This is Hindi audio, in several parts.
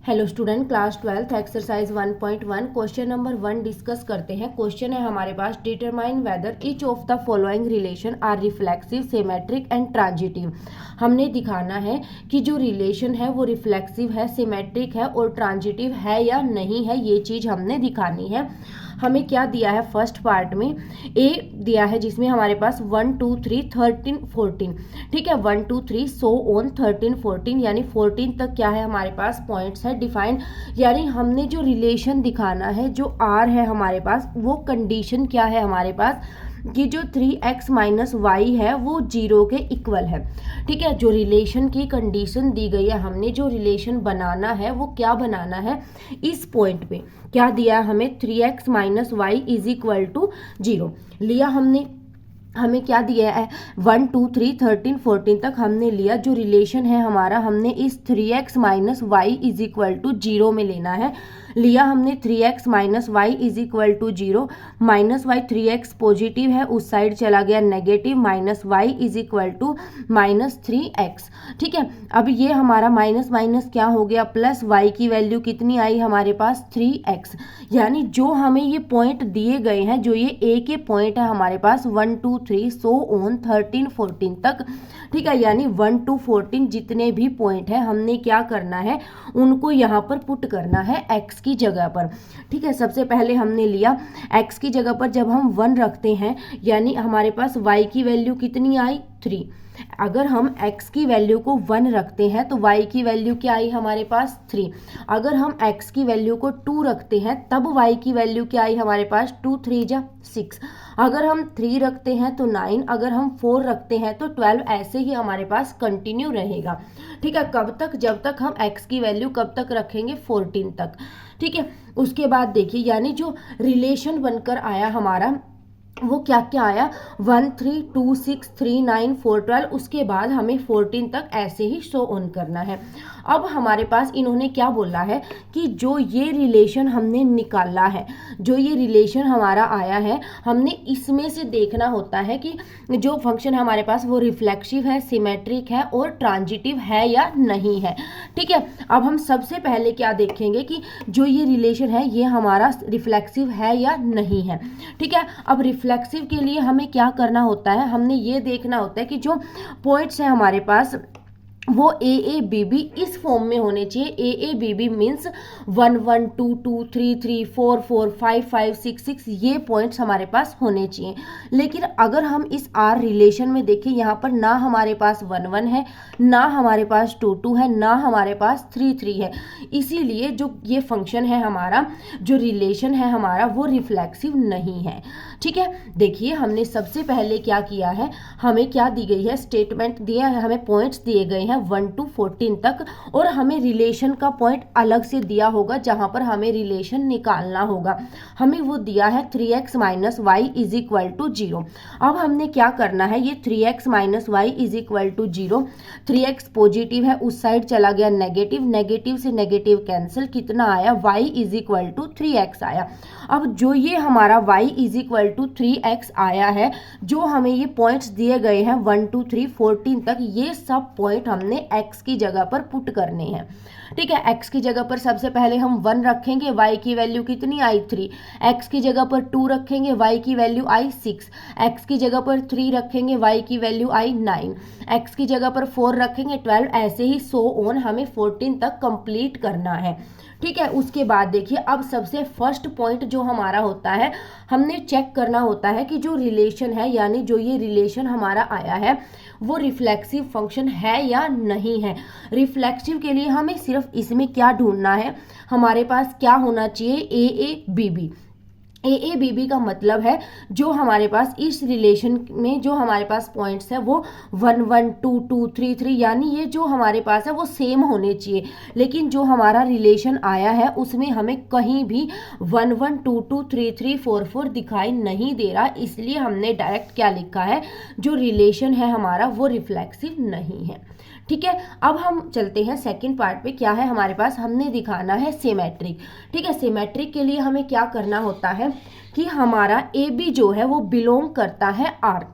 Hello student, class 12 exercise 1.1 question number 1 discuss करते हैं। क्वेश्चन है हमारे पास, determine whether each of the following relation are reflexive, symmetric and transitive. हमने दिखाना है कि जो रिलेशन है वो रिफ्लेक्सिव है, सिमेट्रिक है और ट्रांजिटिव है या नहीं है, ये चीज हमने दिखानी है। हमें क्या दिया है, फर्स्ट पार्ट में ए दिया है जिसमें हमारे पास 1 2 3 13 14, ठीक है, 1 2 3 सो ऑन 13 14, यानी 14 तक क्या है हमारे पास पॉइंट्स है डिफाइंड। यानी हमने जो रिलेशन दिखाना है, जो आर है हमारे पास, वो कंडीशन क्या है हमारे पास कि जो 3x माइनस वाई है वो 0 के इक्वल है। ठीक है, जो रिलेशन की कंडीशन दी गई है, हमने जो रिलेशन बनाना है वो क्या बनाना है, इस पॉइंट पे क्या दिया है हमें, 3x minus y is equal to 0 लिया हमने। हमें क्या दिया है, 1 2 3 13 14 तक हमने लिया। जो रिलेशन है हमारा, हमने इस 3x minus y is equal to 0 में लेना है। लिया हमने 3x minus y is equal to 0, minus y 3x positive है, उस साइड चला गया negative, minus y is equal to minus 3x। ठीक है, अब ये हमारा माइनस माइनस क्या हो गया, प्लस y की वैल्यू कितनी आई हमारे पास, 3x। यानी जो हमें ये पॉइंट दिए गए हैं, जो ये a के पॉइंट है हमारे पास 1 2 3 सो ऑन 13 14 तक, ठीक है, यानी 1 to 14 जितने भी पॉइंट है हमने क्या करना है, उनको यहाँ पर पुट करना है x की जगह पर। ठीक है, सबसे पहले हमने लिया x की जगह पर जब हम 1 रखते हैं, यानी हमारे पास y की वैल्यू कितनी आई, 3। अगर हम x की वैल्यू को 1 रखते हैं तो y की वैल्यू क्या आई हमारे पास, 3। अगर हम x की वैल्यू को 2 रखते हैं तब y की वैल्यू क्या आई हमारे पास, 2 3 जा 6। अगर हम 3 रखते हैं तो 9, अगर हम 4 रखते हैं तो 12, ऐसे ही हमारे पास कंटिन्यू रहेगा। ठीक है, कब तक, जब तक हम x की वैल्यू कब तक रखेंगे, 14 तक। ठीक है, उसके बाद देखिए, यानी जो रिलेशन बनकर आया हमारा वो क्या क्या आया, 1 3 2 6 3 9 4 12, उसके बाद हमें 14 तक ऐसे ही शो ऑन करना है। अब हमारे पास इन्होंने क्या बोला है कि जो ये रिलेशन हमने निकाला है, जो ये रिलेशन हमारा आया है, हमने इसमें से देखना होता है कि जो फंक्शन है हमारे पास वो रिफ्लेक्सिव है, सिमेट्रिक है और ट्रांजिटिव है या नहीं है। ठीक है, अब हम सबसे पहले क्या देखेंगे कि जो ये रिलेशन है ये हमारा रिफ्लेक्सिव है या नहीं है। ठीक है, अब रिफ्लेक्सिव के लिए हमें क्या करना होता है, हमने ये देखना होता है कि जो पॉइंट्स हैं हमारे पास वो ए ए बी बी इस फॉर्म में होने चाहिए। A A B B means 1 1 2 2 3 3 4 4 5 5 6 6, ये पॉइंट्स हमारे पास होने चाहिए। लेकिन अगर हम इस आर रिलेशन में देखें, यहाँ पर ना हमारे पास 1 1 है, ना हमारे पास 2 2 है, ना हमारे पास 3 3 है। इसीलिए जो ये फंक्शन है हमारा, जो रिलेशन है हमारा, वो रिफ्लेक्सिव नहीं है। ठीक है, देखिए हमने सबसे पहले क्या किया है, हमें क्या दी गई है, स्टेटमेंट दिया है, हमें पॉइंट्स दिए गए हैं 1 to 14 तक, और हमें रिलेशन का पॉइंट अलग से दिया होगा जहां पर हमें रिलेशन निकालना होगा। हमें वो दिया है 3x minus y is equal to 0। अब हमने क्या करना है, ये 3x minus y is equal to 0, 3x positive है, उस साइड चला गया नेगेटिव, नेगेटिव से नेगेटिव कैंसिल, कितना आया, y is equal to 3x आया। अब जो ये हमारा y is equal to 3x आया है, जो हमें ये पॉइंट्स दिए गए हैं 1 2 3 14 तक, ये सब पॉइंट हमने x की जगह पर पुट करने हैं। ठीक है, x की जगह पर सबसे पहले हम 1 रखेंगे, y की वैल्यू कितनी आई, 3। x की जगह पर 2 रखेंगे, y की वैल्यू आई 6। x की जगह पर 3 रखेंगे, y की वैल्यू आई 9। x की जगह पर 4 रखेंगे, 12, ऐसे ही सो ऑन हमें 14 तक कंप्लीट करना है। ठीक है, उसके बाद देखिए, अब सबसे फर्स्ट पॉइंट जो हमारा होता है, हमने चेक करना होता है कि जो रिलेशन है, यानी जो ये रिलेशन हमारा आया है वो रिफ्लेक्सिव फंक्शन है या नहीं है। रिफ्लेक्सिव के लिए हमें सिर्फ इसमें क्या ढूंढना है, हमारे पास क्या होना चाहिए, A A B B. A A B B का मतलब है जो हमारे पास इस रिलेशन में जो हमारे पास पॉइंट्स है वो 1 1 2 2 3 3, यानी ये जो हमारे पास है वो सेम होने चाहिए। लेकिन जो हमारा रिलेशन आया है उसमें हमें कहीं भी 1 1 2 2 3 3 4 4 दिखाई नहीं दे रहा, इसलिए हमने डायरेक्ट क्या लिखा है, जो रिलेशन है हमारा वो रिफ्लेक्सिव नहीं है। ठीक है, अब हम चलते हैं सेकंड पार्ट पे। क्या है हमारे पास, हमने दिखाना है सिमेट्रिक। ठीक है, सिमेट्रिक के लिए हमें क्या करना होता है कि हमारा ए बी जो है वो बिलोंग करता है आर।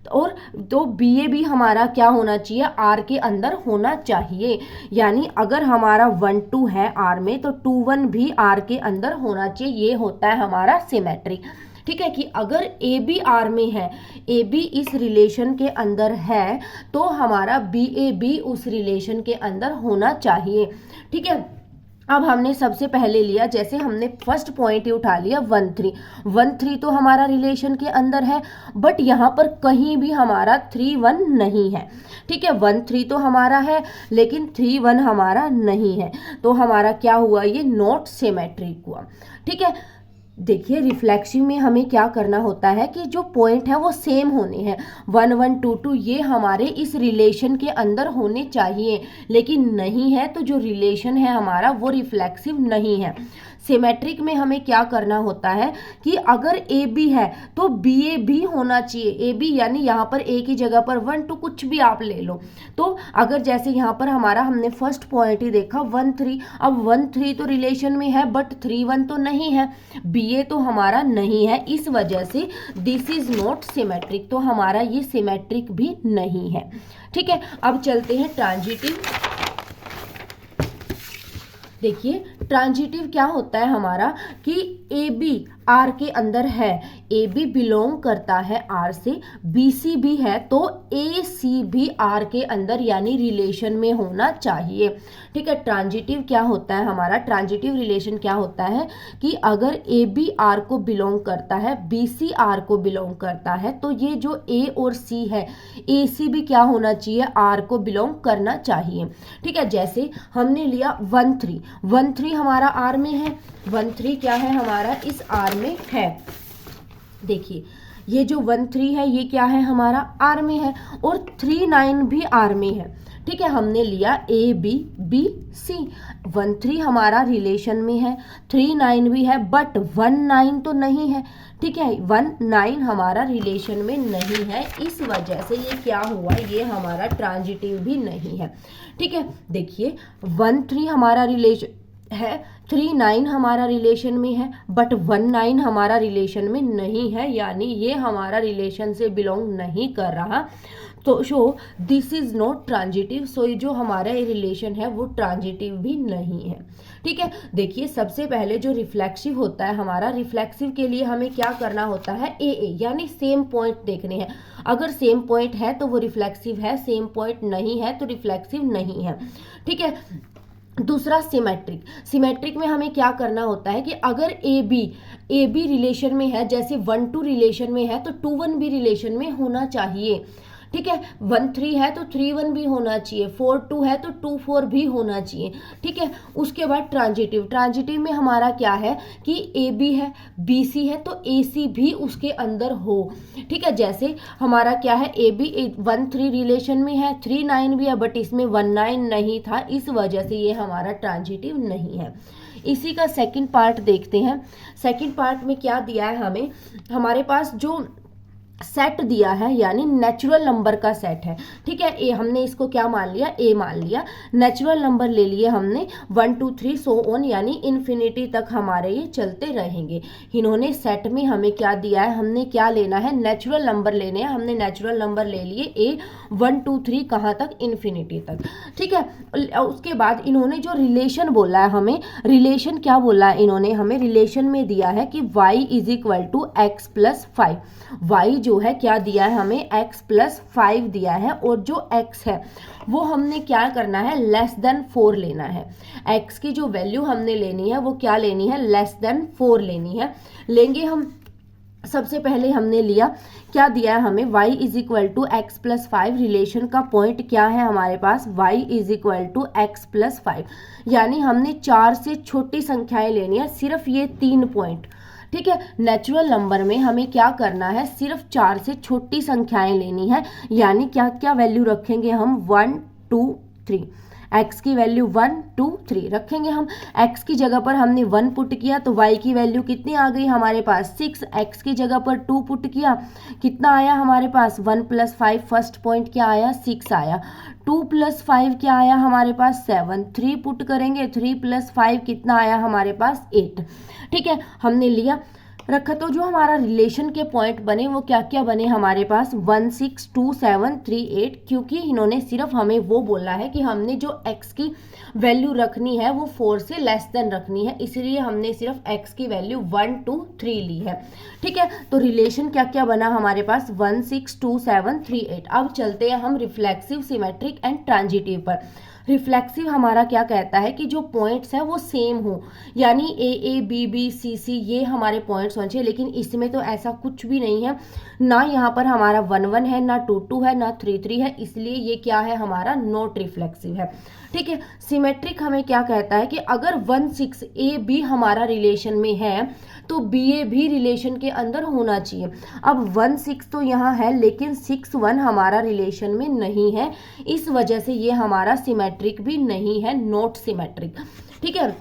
और तो बी ए भी हमारा क्या होना चाहिए, आर के अंदर होना चाहिए। यानी अगर हमारा 1 2 है आर में तो 2 1 भी आर के अंदर होना चाहिए। ये होता है हमारा सिमेट्रिक। ठीक है कि अगर ए बी आर में है, ए बी इस रिलेशन के अंदर है, तो हमारा बी ए भी उस रिलेशन के अंदर होना चाहिए। ठीक है, अब हमने सबसे पहले लिया, जैसे हमने फर्स्ट पॉइंट ही उठा लिया 1 3। 1 3 तो हमारा रिलेशन के अंदर है, बट यहाँ पर कहीं भी हमारा 3 1 नहीं है। ठीक है, 1 3 तो हमारा है लेकिन 3 1 हमारा नहीं है, तो हमारा क्या हुआ, ये नॉट सिमेट्रिक हुआ। ठीक है, देखिए रिफ्लेक्सिव में हमें क्या करना होता है कि जो पॉइंट है वो सेम होने हैं, 1 1 2 2 ये हमारे इस रिलेशन के अंदर होने चाहिए, लेकिन नहीं है, तो जो रिलेशन है हमारा वो रिफ्लेक्सिव नहीं है। सिमेट्रिक में हमें क्या करना होता है कि अगर ए बी है तो बी ए भी होना चाहिए। ए बी यानी यहाँ पर ए की जगह पर 1 2 कुछ भी आप ले लो। तो अगर जैसे यहाँ पर हमारा हमने फर्स्ट पॉइंट ही देखा 1 3, अब 1 3 तो रिलेशन में है बट 3 1 तो नहीं है, बी ए तो हमारा नहीं है, इस वजह से दिस इज नॉट सिमेट्रिक, तो हमारा ये सिमेट्रिक भी नहीं है। ठीक है, अब चलते हैं ट्रांजिटिव। देखिए ट्रांजिटिव क्या होता है हमारा कि ए बी आर के अंदर है, ए बी बिलोंग करता है आर से, बी सी भी है, तो ए सी भी आर के अंदर यानी रिलेशन में होना चाहिए। ठीक है, ट्रांजिटिव क्या होता है हमारा, ट्रांजिटिव रिलेशन क्या होता है कि अगर ए बी आर को बिलोंग करता है, बी सी आर को बिलोंग करता है, तो ये जो ए और सी है, ए सी भी क्या होना चाहिए, आर को बिलोंग करना चाहिए। ठीक है, जैसे हमने लिया 1 3, 1 3 हमारा आर में है, 1 3 क्या है हमारा इस आर में है। देखिए ये जो 1 3 है ये क्या है हमारा आर में है, और 3 9 भी आर में है। ठीक है, हमने लिया ए बी बी सी, 1 3 हमारा रिलेशन में है, 3 9 भी है, बट 1 9 तो नहीं है। ठीक है, 1 9 हमारा रिलेशन में नहीं है, इस वजह से ये क्या हुआ, ये हमारा ट्रांजिटिव भी नहीं है। ठीक है, देखिए 1 3 हमारा रिलेशन है, 3 9 हमारा रिलेशन में है, बट 1 9 हमारा रिलेशन में नहीं है, यानी ये हमारा रिलेशन से बिलोंग नहीं कर रहा, तो show this is not transitive. So ये जो हमारा रिलेशन है वो ट्रांजिटिव भी नहीं है। ठीक है, देखिए सबसे पहले जो रिफ्लेक्सिव होता है हमारा, रिफ्लेक्सिव के लिए हमें क्या करना होता है, ए यानी सेम पॉइंट देखने हैं। अगर सेम पॉइंट है तो वो रिफ्लेक्सिव है, सेम पॉइंट नहीं है तो रिफ्लेक्सिव नहीं है। ठीक है, दूसरा सिमेट्रिक। सिमेट्रिक में हमें क्या करना होता है कि अगर ए बी रिलेशन में है, जैसे 1 2 रिलेशन में है, तो 2 1 भी रिलेशन में होना चाहिए। ठीक है, 1 3 है तो 3 1 भी होना चाहिए, 4 2 है तो 2 4 भी होना चाहिए। ठीक है, उसके बाद ट्रांजिटिव। ट्रांजिटिव में हमारा क्या है कि ए बी है, बी सी है, तो ए सी भी उसके अंदर हो। ठीक है, जैसे हमारा क्या है, ए बी 1 3 रिलेशन में है, 3 9 भी है, बट इसमें 1 9 नहीं था, इस वजह से ये हमारा ट्रांजिटिव नहीं है। इसी का सेकंड पार्ट देखते हैं। सेकंड पार्ट में क्या दिया है हमें, हमारे पास जो सेट दिया है यानी नेचुरल नंबर का सेट है। ठीक है, ए हमने इसको क्या मान लिया, ए मान लिया, नेचुरल नंबर ले लिए हमने 1 2 3 सो ऑन, यानी इन्फिनिटी तक हमारे ये चलते रहेंगे। इन्होंने सेट में हमें क्या दिया है, हमने क्या लेना है, नेचुरल नंबर लेने हैं, हमने नेचुरल नंबर ले लिए ए 1 2 3 कहाँ तक, इन्फिनिटी तक। ठीक है, उसके बाद इन्होंने जो रिलेशन बोला है हमें, रिलेशन क्या बोला है इन्होंने हमें, रिलेशन में दिया है कि y is equal to x plus 5। y जो है क्या दिया है हमें, x प्लस 5 दिया है, और जो x है वो हमने क्या करना है, लेस देन 4 लेना है। x की जो वैल्यू हमने लेनी है वो क्या लेनी है, लेस देन 4 लेनी है। लेंगे हम, सबसे पहले हमने लिया, क्या दिया है हमें, y is equal to x plus 5। Relation का पॉइंट क्या है हमारे पास, y is equal to x plus 5, यानी हमने 4 से छोटी संख्याएं लेनी है, सिर्फ ये 3 पॉइंट। ठीक है, नेचुरल नंबर में हमें क्या करना है, सिर्फ 4 से छोटी संख्याएं लेनी है, यानी क्या क्या वैल्यू रखेंगे हम, 1 2 3, x की वैल्यू 1 2 3 रखेंगे हम। x की जगह पर हमने 1 पुट किया तो y की वैल्यू कितनी आ गई हमारे पास, 6। x की जगह पर 2 पुट किया, कितना आया हमारे पास, 1 प्लस 5, फर्स्ट पॉइंट क्या आया, 6 आया। 2 प्लस 5 क्या आया हमारे पास, 7। 3 पुट करेंगे, 3 प्लस 5 कितना आया हमारे पास, 8। ठीक है, हमने लिया, रखा। तो जो हमारा रिलेशन के पॉइंट बने वो क्या क्या बने हमारे पास 1 6 2 7 3 8, क्योंकि इन्होंने सिर्फ हमें वो बोला है कि हमने जो x की वैल्यू रखनी है वो 4 से लेस देन रखनी है, इसलिए हमने सिर्फ x की वैल्यू 1 2 3 ली है। ठीक है, तो रिलेशन क्या क्या बना हमारे पास 1 6 2 7 3 8। अब चलते हैं हम रिफ्लेक्सिव, सिमेट्रिक एंड ट्रांजिटिव पर। रिफ्लेक्सिव हमारा क्या कहता है कि जो पॉइंट्स है वो सेम हो, यानी ए बी बी सी सी ये हमारे पॉइंट्स होने चाहिए, लेकिन इसमें तो ऐसा कुछ भी नहीं है, ना यहाँ पर हमारा 1 1 है, ना 2 2 है, ना 3 3 है, इसलिए ये क्या है हमारा नॉट रिफ्लेक्सिव है। ठीक है, सिमेट्रिक हमें क्या कहता है कि अगर 1 6 ए बी हमारा रिलेशन में है तो बी ए भी रिलेशन के अंदर होना चाहिए। अब 1 6 तो यहाँ है लेकिन 6 1 हमारा रिलेशन में नहीं है, इस वजह से ये हमारा सिमेट्रिक भी नहीं है, नॉट सिमेट्रिक। ठीक है,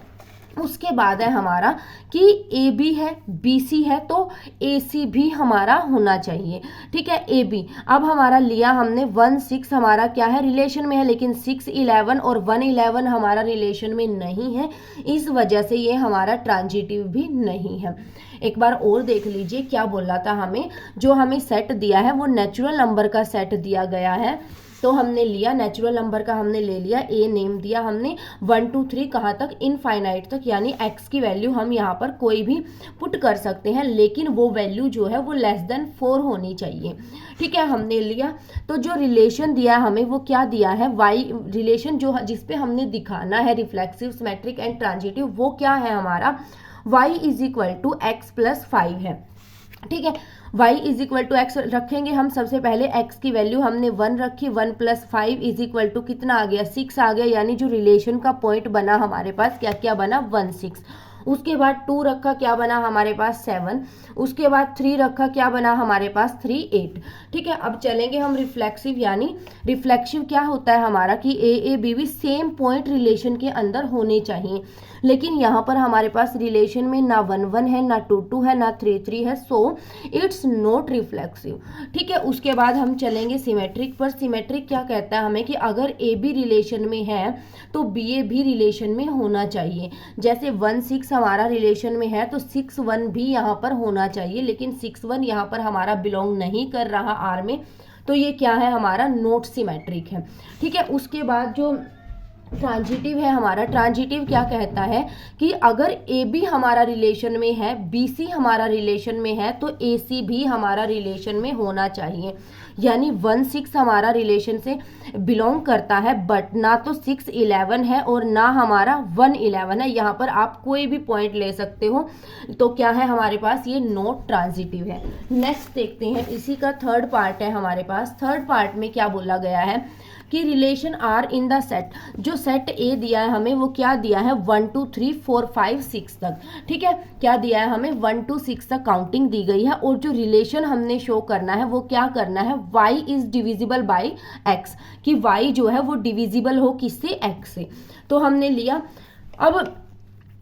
उसके बाद है हमारा कि ए बी है, बी सी है, तो ए सी भी हमारा होना चाहिए। ठीक है, ए बी अब हमारा लिया हमने 1 6 हमारा क्या है रिलेशन में है, लेकिन 6 11 और 1 11 हमारा रिलेशन में नहीं है, इस वजह से ये हमारा ट्रांजिटिव भी नहीं है। एक बार और देख लीजिए क्या बोला था हमें, जो हमें सेट दिया है वो नेचुरल नंबर का सेट दिया गया है, तो हमने लिया नेचुरल नंबर का, हमने ले लिया ए, नेम दिया हमने 1 2 3 कहाँ तक, इनफाइनाइट तक, यानी x की वैल्यू हम यहाँ पर कोई भी पुट कर सकते हैं, लेकिन वो वैल्यू जो है वो लेस देन 4 होनी चाहिए। ठीक है, हमने लिया। तो जो रिलेशन दिया है हमें वो क्या दिया है, y रिलेशन जो जिसपे हमने दिखाना है रिफ्लेक्सिव, सिमेट्रिक एंड ट्रांजिटिव, वो क्या है हमारा y is equal to x plus 5 है। ठीक है, y is equal to x रखेंगे हम, सबसे पहले x की वैल्यू हमने 1 रखी, 1 प्लस 5 इज इक्वल टू कितना आ गया 6 आ गया, यानी जो रिलेशन का पॉइंट बना हमारे पास क्या क्या बना 1 6। उसके बाद 2 रखा, क्या बना हमारे पास 7। उसके बाद 3 रखा, क्या बना हमारे पास 3 8। ठीक है, अब चलेंगे हम रिफ्लेक्सिव, यानी रिफ्लेक्सिव क्या होता है हमारा कि A B B same point relation के अंदर होने चाहिए, लेकिन यहाँ पर हमारे पास रिलेशन में ना 1 1 है, ना 2 2 है, ना 3 3 है, सो इट्स नॉट रिफ्लेक्सिव। ठीक है, उसके बाद हम चलेंगे सिमेट्रिक पर। सिमेट्रिक क्या कहता है हमें कि अगर ए बी रिलेशन में है तो बी ए भी रिलेशन में होना चाहिए। जैसे 1 6 हमारा रिलेशन में है तो 6 1 भी यहाँ पर होना चाहिए, लेकिन 6 1 यहाँ पर हमारा बिलोंग नहीं कर रहा आर में, तो ये क्या है हमारा नॉट सिमेट्रिक है। ठीक है, उसके बाद जो ट्रांजिटिव है हमारा, ट्रांजिटिव क्या कहता है कि अगर ए बी हमारा रिलेशन में है, बी सी हमारा रिलेशन में है, तो ए सी भी हमारा रिलेशन में होना चाहिए। यानी 1 6 हमारा रिलेशन से बिलोंग करता है, बट ना तो 6 11 है और ना हमारा 1 11 है, यहाँ पर आप कोई भी पॉइंट ले सकते हो, तो क्या है हमारे पास ये नॉट ट्रांजिटिव है। नेक्स्ट देखते हैं, इसी का थर्ड पार्ट है हमारे पास। थर्ड पार्ट में क्या बोला गया है कि relation are in the set, जो सेट ए दिया है हमें वो क्या दिया है 1 2 3 4 5 6 तक। ठीक है, क्या दिया है हमें 1 2 6 तक काउंटिंग दी गई है, और जो रिलेशन हमने शो करना है वो क्या करना है y is divisible by x, कि y जो है वो डिविजिबल हो किससे x से। तो हमने लिया, अब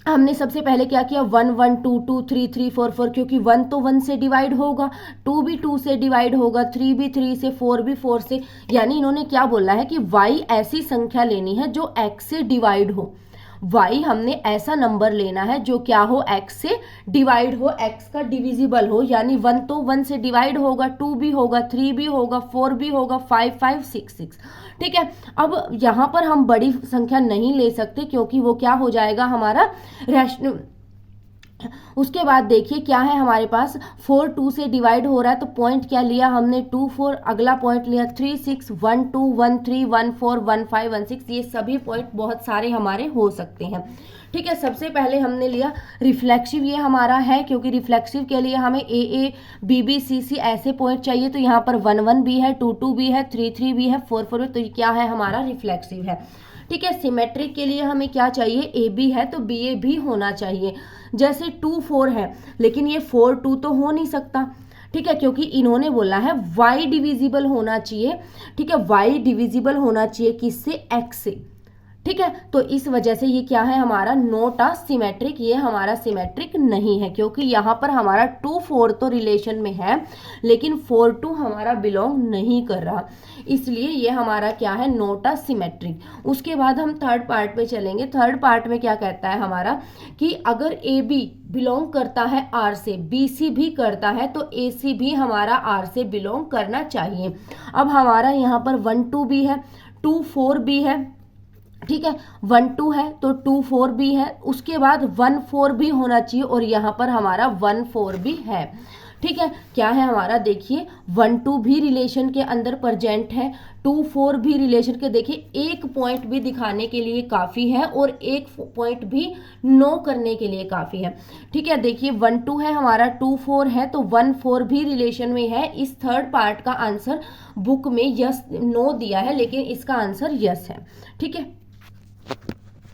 हमने सबसे पहले क्या किया 1 1 2 2 3 3 4 4, क्योंकि 1 तो 1 से डिवाइड होगा, 2 भी 2 से डिवाइड होगा, 3 भी 3 से, 4 भी 4 से, यानी इन्होंने क्या बोला है कि y ऐसी संख्या लेनी है जो x से डिवाइड हो। y हमने ऐसा नंबर लेना है जो क्या हो x से डिवाइड हो, x का डिविजिबल हो, यानी 1 तो 1 से डिवाइड होगा, 2 भी होगा, 3 भी होगा, 4 भी होगा, 5 5 6 6। ठीक है, अब यहाँ पर हम बड़ी संख्या नहीं ले सकते क्योंकि वो क्या हो जाएगा हमारा रैशनल। उसके बाद देखिए क्या है हमारे पास 4 2 से डिवाइड हो रहा है, तो पॉइंट क्या लिया हमने 2 4, अगला पॉइंट लिया 3 6 1 2 1 3 1 4 1 5 1 6, ये सभी पॉइंट बहुत सारे हमारे हो सकते हैं। ठीक है, सबसे पहले हमने लिया रिफ्लेक्सिव, ये हमारा है क्योंकि रिफ्लेक्सिव के लिए हमें ए बी बी सी सी ऐसे पॉइंट चाहिए, तो यहाँ पर 1 1 भी है, 2 2 भी है, 3 3 भी है, 4 4 भी, तो ये क्या है हमारा रिफ्लेक्सिव है। ठीक है, सिमेट्रिक के लिए हमें क्या चाहिए, ए बी है तो बी ए भी होना चाहिए। जैसे 2 4 है, लेकिन ये 4 2 तो हो नहीं सकता। ठीक है, क्योंकि इन्होंने बोला है y डिविजिबल होना चाहिए। ठीक है, y डिविजिबल होना चाहिए किससे, x से। ठीक है। तो इस वजह से ये क्या है हमारा नॉट अ सिमेट्रिक, ये हमारा सिमेट्रिक नहीं है, क्योंकि यहाँ पर हमारा 2-4 तो रिलेशन में है लेकिन 4-2 हमारा बिलोंग नहीं कर रहा, इसलिए ये हमारा क्या है नॉट अ सिमेट्रिक। उसके बाद हम थर्ड पार्ट पे चलेंगे। थर्ड पार्ट में क्या कहता है हमारा कि अगर ए बी बिलोंग करता है आर से, बी सी भी करता है, तो ए सी भी हमारा आर से बिलोंग करना चाहिए। अब हमारा यहाँ पर 1-2 भी है, 2-4 भी है, ठीक है, 1-2 है तो 2-4 भी है, उसके बाद 1-4 भी होना चाहिए और यहाँ पर हमारा 1-4 भी है। ठीक है, क्या है हमारा देखिए 1-2 भी रिलेशन के अंदर प्रेजेंट है, 2-4 भी रिलेशन के, देखिए एक पॉइंट भी दिखाने के लिए काफ़ी है और एक पॉइंट भी नो करने के लिए काफ़ी है। ठीक है, देखिए 1-2 है हमारा, 2-4 है तो 1-4 भी रिलेशन में है। इस थर्ड पार्ट का आंसर बुक में यस नो दिया है लेकिन इसका आंसर यस है। ठीक है।